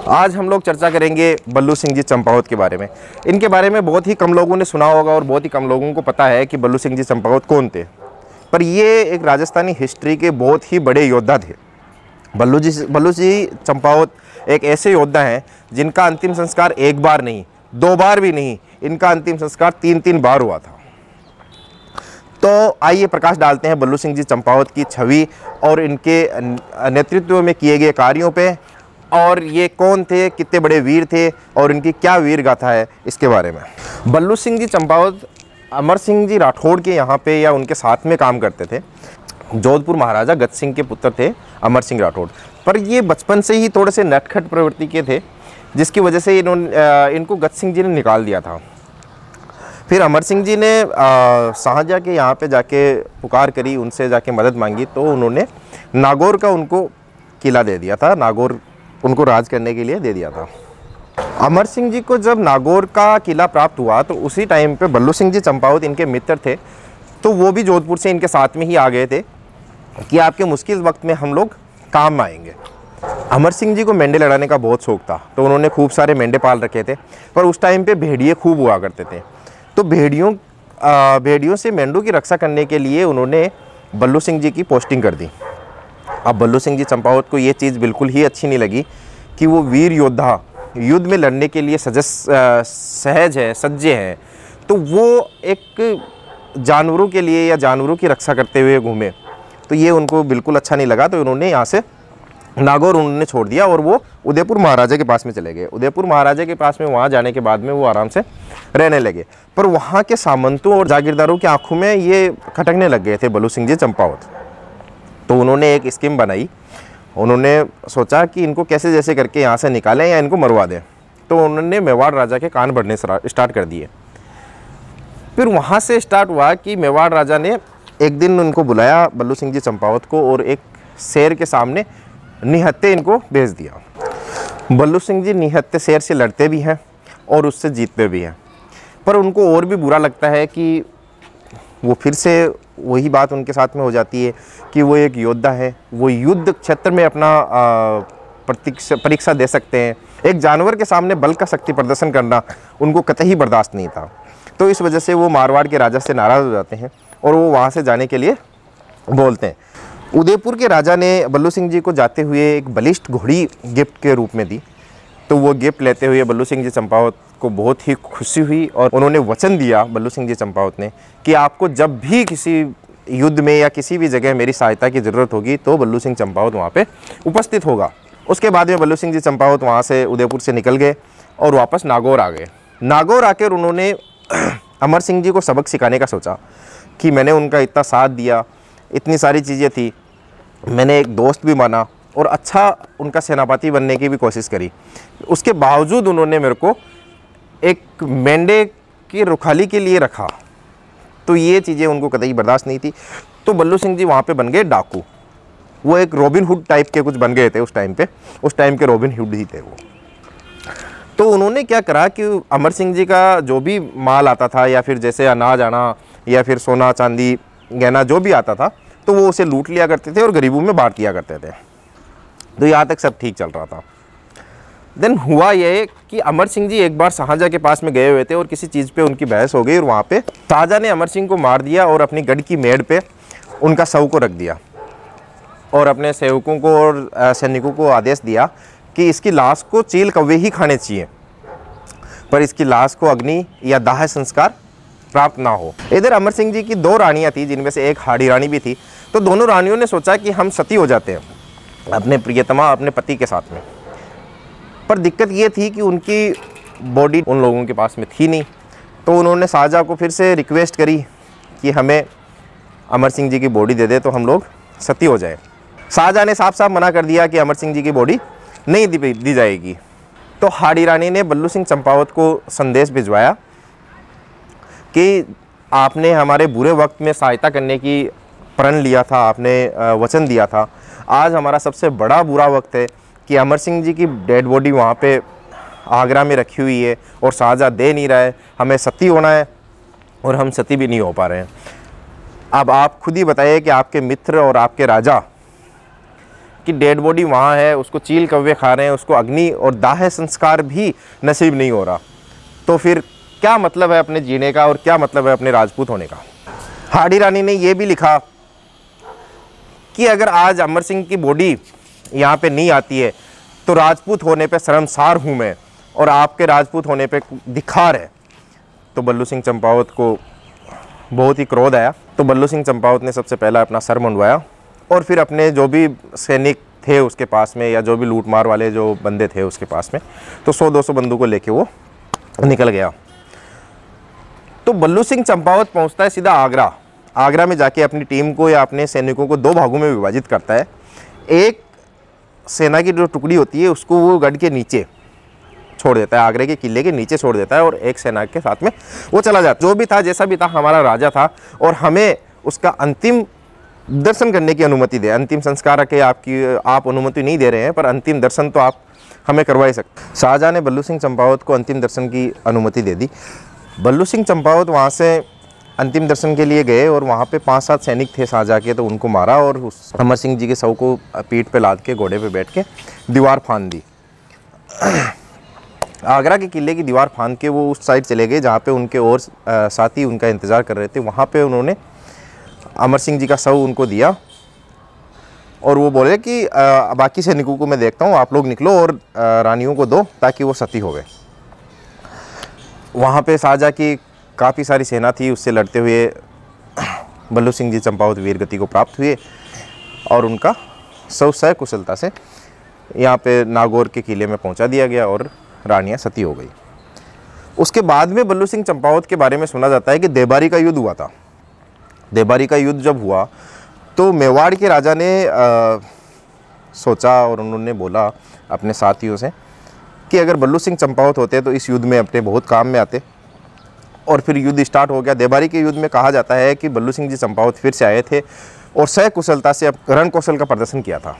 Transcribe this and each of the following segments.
आज हम लोग चर्चा करेंगे बल्लू सिंह जी चंपावत के बारे में। इनके बारे में बहुत ही कम लोगों ने सुना होगा और बहुत ही कम लोगों को पता है कि बल्लू सिंह जी चंपावत कौन थे। पर ये एक राजस्थानी हिस्ट्री के बहुत ही बड़े योद्धा थे। बल्लू जी चंपावत एक ऐसे योद्धा हैं जिनका अंतिम संस्कार एक बार नहीं, दो बार भी नहीं, इनका अंतिम संस्कार 3-3 बार हुआ था। तो आइए प्रकाश डालते हैं बल्लू सिंह जी चंपावत की छवि और इनके नेतृत्व में किए गए कार्यों पे, और ये कौन थे, कितने बड़े वीर थे और इनकी क्या वीर गाथा है इसके बारे में। बल्लू सिंह जी चंपावत अमर सिंह जी राठौड़ के यहाँ पे या उनके साथ में काम करते थे। जोधपुर महाराजा गज सिंह के पुत्र थे अमर सिंह राठौड़। पर ये बचपन से ही थोड़े से नटखट प्रवृत्ति के थे, जिसकी वजह से इनको गज सिंह जी ने निकाल दिया था। फिर अमर सिंह जी ने शाहजहाँ के यहाँ पे जाके पुकार करी, उनसे जाके मदद मांगी, तो उन्होंने नागौर का उनको किला दे दिया था, नागौर उनको राज करने के लिए दे दिया था। अमर सिंह जी को जब नागौर का किला प्राप्त हुआ तो उसी टाइम पे बल्लू सिंह जी चंपावत इनके मित्र थे, तो वो भी जोधपुर से इनके साथ में ही आ गए थे कि आपके मुश्किल वक्त में हम लोग काम आएंगे। अमर सिंह जी को मेंढे लड़ाने का बहुत शौक था, तो उन्होंने खूब सारे मेंढे पाल रखे थे। पर उस टाइम पे भेड़िए खूब हुआ करते थे, तो भेड़ियों से मेंढों की रक्षा करने के लिए उन्होंने बल्लू सिंह जी की पोस्टिंग कर दी। अब बल्लू सिंह जी चंपावत को ये चीज़ बिल्कुल ही अच्छी नहीं लगी कि वो वीर योद्धा युद्ध में लड़ने के लिए सज्जे हैं, तो वो एक जानवरों के लिए या जानवरों की रक्षा करते हुए घूमे, तो ये उनको बिल्कुल अच्छा नहीं लगा। तो उन्होंने यहाँ से नागौर उन्होंने छोड़ दिया और वो उदयपुर महाराजा के पास में चले गए। उदयपुर महाराजा के पास में वहाँ जाने के बाद में वो आराम से रहने लगे। पर वहाँ के सामंतों और जागीरदारों की आंखों में ये खटकने लग गए थे बल्लू सिंह जी चंपावत। तो उन्होंने एक स्कीम बनाई। उन्होंने सोचा कि इनको कैसे जैसे करके यहाँ से निकालें या इनको मरवा दें। तो उन्होंने मेवाड़ राजा के कान भरने स्टार्ट कर दिए। फिर वहाँ से स्टार्ट हुआ कि मेवाड़ राजा ने एक दिन उनको बुलाया बल्लू सिंह जी चंपावत को और एक शेर के सामने निहत्थे इनको भेज दिया। बल्लू सिंह जी निहत्थे शेर से लड़ते भी हैं और उससे जीतते भी हैं। पर उनको और भी बुरा लगता है कि वो फिर से वही बात उनके साथ में हो जाती है कि वो एक योद्धा है, वो युद्ध क्षेत्र में अपना परीक्षा दे सकते हैं। एक जानवर के सामने बल का शक्ति प्रदर्शन करना उनको कतई बर्दाश्त नहीं था। तो इस वजह से वो मारवाड़ के राजा से नाराज़ हो जाते हैं और वो वहाँ से जाने के लिए बोलते हैं। उदयपुर के राजा ने बल्लू सिंह जी को जाते हुए एक बलिष्ठ घोड़ी गिफ्ट के रूप में दी। तो वो गिफ्ट लेते हुए बल्लू सिंह जी चंपावत को बहुत ही खुशी हुई और उन्होंने वचन दिया बल्लू सिंह जी चंपावत ने कि आपको जब भी किसी युद्ध में या किसी भी जगह मेरी सहायता की ज़रूरत होगी तो बल्लू सिंह चंपावत वहाँ पे उपस्थित होगा। उसके बाद में बल्लू सिंह जी चंपावत वहाँ से उदयपुर से निकल गए और वापस नागौर आ गए। नागौर आकर उन्होंने अमर सिंह जी को सबक सिखाने का सोचा कि मैंने उनका इतना साथ दिया, इतनी सारी चीज़ें थी, मैंने एक दोस्त भी माना और अच्छा उनका सेनापति बनने की भी कोशिश करी। उसके बावजूद उन्होंने मेरे को एक मेंढे की रुखाली के लिए रखा, तो ये चीज़ें उनको कतई बर्दाश्त नहीं थी। तो बल्लू सिंह जी वहाँ पे बन गए डाकू। वो एक रॉबिन हुड टाइप के कुछ बन गए थे उस टाइम पे, उस टाइम के रॉबिन हुड ही थे वो। तो उन्होंने क्या करा कि अमर सिंह जी का जो भी माल आता था या फिर जैसे अनाज आना या फिर सोना चांदी गहना जो भी आता था, तो वो उसे लूट लिया करते थे और गरीबों में बांट दिया करते थे। तो यहाँ तक सब ठीक चल रहा था। देन हुआ ये कि अमर सिंह जी एक बार शाहजहाँ के पास में गए हुए थे और किसी चीज़ पे उनकी बहस हो गई और वहाँ पे शाहजहाँ ने अमर सिंह को मार दिया और अपनी गढ़ की मेड़ पे उनका शव को रख दिया और अपने सेवकों को और सैनिकों को आदेश दिया कि इसकी लाश को चील कौवे ही खाने चाहिए, पर इसकी लाश को अग्नि या दाह संस्कार प्राप्त ना हो। इधर अमर सिंह जी की 2 रानियाँ थी, जिनमें से एक हाड़ी रानी भी थी। तो दोनों रानियों ने सोचा कि हम सती हो जाते हैं अपने प्रियतमा अपने पति के साथ में। पर दिक्कत ये थी कि उनकी बॉडी उन लोगों के पास में थी नहीं। तो उन्होंने शाहजहाँ को फिर से रिक्वेस्ट करी कि हमें अमर सिंह जी की बॉडी दे दे तो हम लोग सती हो जाए। शाहजहाँ ने साफ साफ मना कर दिया कि अमर सिंह जी की बॉडी नहीं दी जाएगी। तो हाड़ी रानी ने बल्लू सिंह चंपावत को संदेश भिजवाया कि आपने हमारे बुरे वक्त में सहायता करने की प्रण लिया था, आपने वचन दिया था। आज हमारा सबसे बड़ा बुरा वक्त है कि अमर सिंह जी की डेड बॉडी वहाँ पे आगरा में रखी हुई है और शाहजहाँ दे नहीं रहा है, हमें सती होना है और हम सती भी नहीं हो पा रहे हैं। अब आप खुद ही बताइए कि आपके मित्र और आपके राजा कि डेड बॉडी वहाँ है, उसको चील कौवे खा रहे हैं, उसको अग्नि और दाह संस्कार भी नसीब नहीं हो रहा, तो फिर क्या मतलब है अपने जीने का और क्या मतलब है अपने राजपूत होने का। हाड़ी रानी ने यह भी लिखा कि अगर आज अमर सिंह की बॉडी यहाँ पे नहीं आती है तो राजपूत होने पे शर्मसार हूँ मैं, और आपके राजपूत होने पे धिक्कार है। तो बल्लू सिंह चंपावत को बहुत ही क्रोध आया। तो बल्लू सिंह चंपावत ने सबसे पहला अपना सर मुंडवाया और फिर अपने जो भी सैनिक थे उसके पास में, या जो भी लूट मार वाले जो बंदे थे उसके पास में, तो 100-200 बंदूकों लेके वो निकल गया। तो बल्लू सिंह चंपावत पहुंचता है सीधा आगरा। आगरा में जाके अपनी टीम को या अपने सैनिकों को 2 भागों में विभाजित करता है। एक सेना की जो टुकड़ी होती है उसको वो गढ़ के नीचे छोड़ देता है, आगरे के किले के नीचे छोड़ देता है, और एक सेना के साथ में वो चला जाता है। जो भी था, जैसा भी था, हमारा राजा था और हमें उसका अंतिम दर्शन करने की अनुमति दे। अंतिम संस्कार के आप अनुमति नहीं दे रहे हैं, पर अंतिम दर्शन तो आप हमें करवा ही सकते। शाहजहाँ ने बल्लू सिंह चंपावत को अंतिम दर्शन की अनुमति दे दी। बल्लू सिंह चंपावत वहाँ से अंतिम दर्शन के लिए गए और वहाँ पे 5-7 सैनिक थे शाहजहाँ के, तो उनको मारा और उस अमर सिंह जी के शव को पीठ पे लाद के घोड़े पे बैठ के दीवार फांद दी। आगरा के किले की दीवार फांद के वो उस साइड चले गए जहाँ पे उनके और साथी उनका इंतज़ार कर रहे थे। वहाँ पे उन्होंने अमर सिंह जी का शव उनको दिया और वो बोले कि बाकी सैनिकों को मैं देखता हूँ, आप लोग निकलो और रानियों को दो ताकि वो सती हो गए। वहाँ पे शाहजहाँ की काफ़ी सारी सेना थी, उससे लड़ते हुए बल्लू सिंह जी चंपावत वीर गति को प्राप्त हुए और उनका शव सकुशलता से यहाँ पे नागौर के किले में पहुँचा दिया गया और रानियाँ सती हो गई। उसके बाद में बल्लू सिंह चंपावत के बारे में सुना जाता है कि देबारी का युद्ध हुआ था। देबारी का युद्ध जब हुआ तो मेवाड़ के राजा ने सोचा और उन्होंने बोला अपने साथियों से कि अगर बल्लू सिंह चंपावत होते तो इस युद्ध में अपने बहुत काम में आते, और फिर युद्ध स्टार्ट हो गया। देबारी के युद्ध में कहा जाता है कि बल्लू सिंह जी चंपावत फिर से आए थे और सकुशलता से रण कौशल का प्रदर्शन किया था।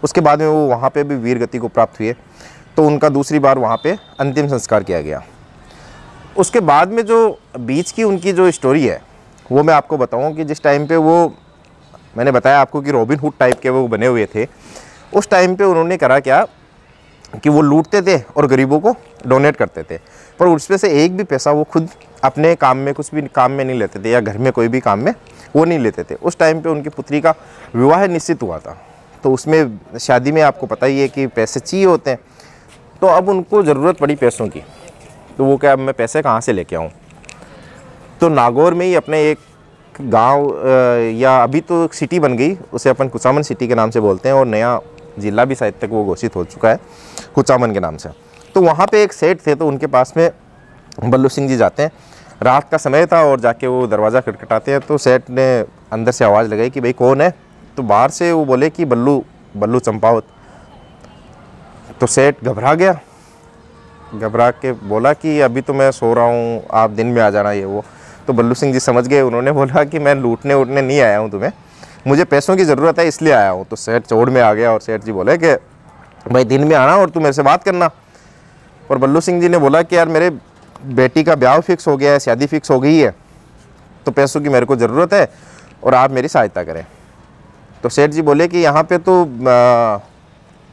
उसके बाद में वो वहाँ पे भी वीर गति को प्राप्त हुए, तो उनका दूसरी बार वहाँ पे अंतिम संस्कार किया गया। उसके बाद में जो बीच की उनकी जो स्टोरी है वो मैं आपको बताऊँ कि जिस टाइम पे वो, मैंने बताया आपको कि रॉबिन हुड टाइप के वो बने हुए थे, उस टाइम पे उन्होंने करा क्या कि वो लूटते थे और गरीबों को डोनेट करते थे, पर उसमें से एक भी पैसा वो खुद अपने काम में, कुछ भी काम में नहीं लेते थे, या घर में कोई भी काम में वो नहीं लेते थे। उस टाइम पे उनकी पुत्री का विवाह निश्चित हुआ था, तो उसमें शादी में आपको पता ही है कि पैसे चाहिए होते हैं। तो अब उनको ज़रूरत पड़ी पैसों की, तो वो क्या, अब मैं पैसे कहाँ से लेके आऊँ। तो नागौर में ही अपने एक गांव, या अभी तो सिटी बन गई, उसे अपन कुचामन सिटी के नाम से बोलते हैं, और नया जिला भी शायद तक वो घोषित हो चुका है कुचामन के नाम से। तो वहाँ पे एक सेठ थे, तो उनके पास में बल्लू सिंह जी जाते हैं। रात का समय था और जाके वो दरवाज़ा खटखटाते हैं, तो सेठ ने अंदर से आवाज़ लगाई कि भाई कौन है। तो बाहर से वो बोले कि बल्लू चंपावत। तो सेठ घबरा गया, घबरा के बोला कि अभी तो मैं सो रहा हूँ, आप दिन में आ जाना, ये वो। तो बल्लू सिंह जी समझ गए, उन्होंने बोला कि मैं लूटने उठने नहीं आया हूँ तुम्हें, मुझे पैसों की ज़रूरत है इसलिए आया हूँ। तो सेठ चौड़ में आ गया और सेठ जी बोले कि भाई दिन में आना और तू मेरे से बात करना। और बल्लू सिंह जी ने बोला कि यार मेरे बेटी का ब्याह फिक्स हो गया है, शादी फिक्स हो गई है, तो पैसों की मेरे को ज़रूरत है और आप मेरी सहायता करें। तो सेठ जी बोले कि यहाँ पे तो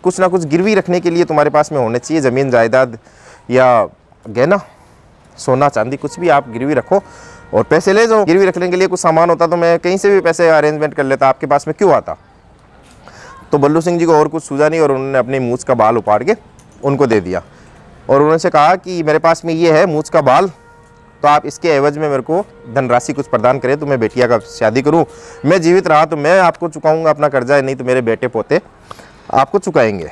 कुछ ना कुछ गिरवी रखने के लिए तुम्हारे पास में होने चाहिए, ज़मीन जायदाद या गहना, सोना चांदी, कुछ भी आप गिरवी रखो और पैसे ले जाओ। गिरवी रखने के लिए कुछ सामान होता तो मैं कहीं से भी पैसे अरेंजमेंट कर लेता, आपके पास में क्यों आता। तो बल्लू सिंह जी को और कुछ सूझा नहीं और उन्होंने अपनी मूछ का बाल उपाड़ के उनको दे दिया और उन्होंने कहा कि मेरे पास में ये है मूछ का बाल, तो आप इसके एवज में मेरे को धनराशि कुछ प्रदान करें तो मैं बेटिया का शादी करूं। मैं जीवित रहा तो मैं आपको चुकाऊंगा अपना कर्जा, नहीं तो मेरे बेटे पोते आपको चुकाएंगे।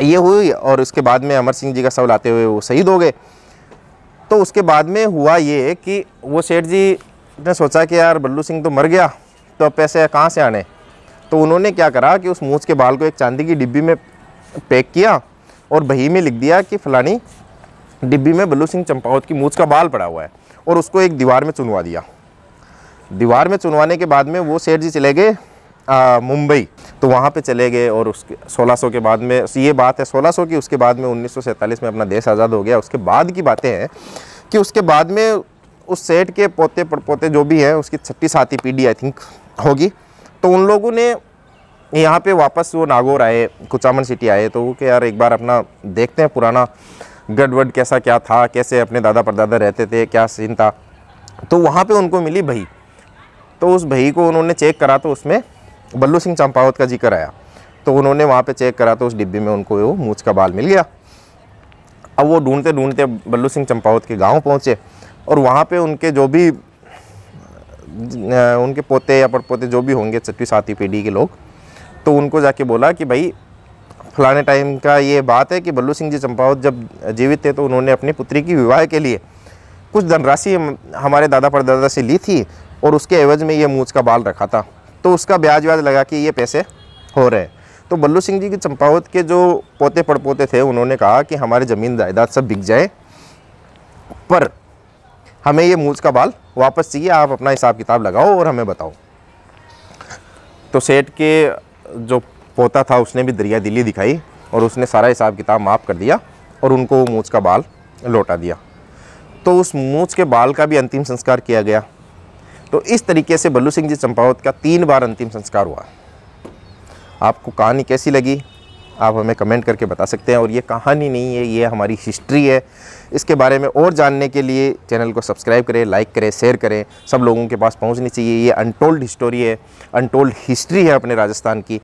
ये हुई और उसके बाद में अमर सिंह जी का शव लाते हुए वो शहीद हो गए। तो उसके बाद में हुआ ये कि वो सेठ जी ने सोचा कि यार बल्लू सिंह तो मर गया, तो अब पैसे कहाँ से आने। तो उन्होंने क्या करा कि उस मूछ के बाल को एक चांदी की डिब्बी में पैक किया और बही में लिख दिया कि फलानी डिब्बी में बल्लू सिंह चंपावत की मूछ का बाल पड़ा हुआ है, और उसको एक दीवार में चुनवा दिया। दीवार में चुनवाने के बाद में वो सेठ जी चले गए मुंबई। तो वहाँ पे चले गए और उसके 1600 के बाद में, ये बात है 1600 की, उसके बाद में 1947 में अपना देश आज़ाद हो गया। उसके बाद की बातें हैं कि उसके बाद में उस सेठ के पोते पड़पोते जो भी हैं, उसकी 6ठी 7ठी पीढ़ी आई थिंक होगी, तो उन लोगों ने यहाँ पे वापस वो नागौर आए, कुचामन सिटी आए, तो वो कि यार एक बार अपना देखते हैं पुराना गढ़ कैसा क्या था, कैसे अपने दादा परदादा रहते थे, क्या सीन था। तो वहाँ पे उनको मिली भई। तो उस भई को उन्होंने चेक करा तो उसमें बल्लू सिंह चंपावत का जिक्र आया। तो उन्होंने वहाँ पे चेक करा तो उस डिब्बी में उनको वो मूंछ का बाल मिल गया। अब वो ढूंढते ढूंढते बल्लू सिंह चंपावत के गांव पहुँचे और वहाँ पे उनके जो भी उनके पोते या पड़पोते जो भी होंगे, 6वीं 7वीं पीढ़ी के लोग, तो उनको जाके बोला कि भाई फलाने टाइम का ये बात है कि बल्लू सिंह जी चंपावत जब जीवित थे तो उन्होंने अपनी पुत्री की विवाह के लिए कुछ धनराशि हमारे दादा परदादा से ली थी और उसके एवज में ये मूंछ का बाल रखा था, तो उसका ब्याज व्याज लगा के ये पैसे हो रहे हैं। तो बल्लू सिंह जी के चंपावत के जो पोते पड़पोते थे उन्होंने कहा कि हमारे ज़मीन जायदाद सब बिक जाए पर हमें ये मूंछ का बाल वापस चाहिए, आप अपना हिसाब किताब लगाओ और हमें बताओ। तो सेठ के जो पोता था उसने भी दरिया दिली दिखाई और उसने सारा हिसाब किताब माफ़ कर दिया और उनको वो मूंछ का बाल लौटा दिया। तो उस मूंछ के बाल का भी अंतिम संस्कार किया गया। तो इस तरीके से बल्लू सिंह जी चंपावत का 3 बार अंतिम संस्कार हुआ। आपको कहानी कैसी लगी आप हमें कमेंट करके बता सकते हैं। और ये कहानी नहीं है, ये हमारी हिस्ट्री है। इसके बारे में और जानने के लिए चैनल को सब्सक्राइब करें, लाइक करें, शेयर करें, सब लोगों के पास पहुंचनी चाहिए। ये अनटोल्ड हिस्टोरी है, अनटोल्ड हिस्ट्री है अपने राजस्थान की।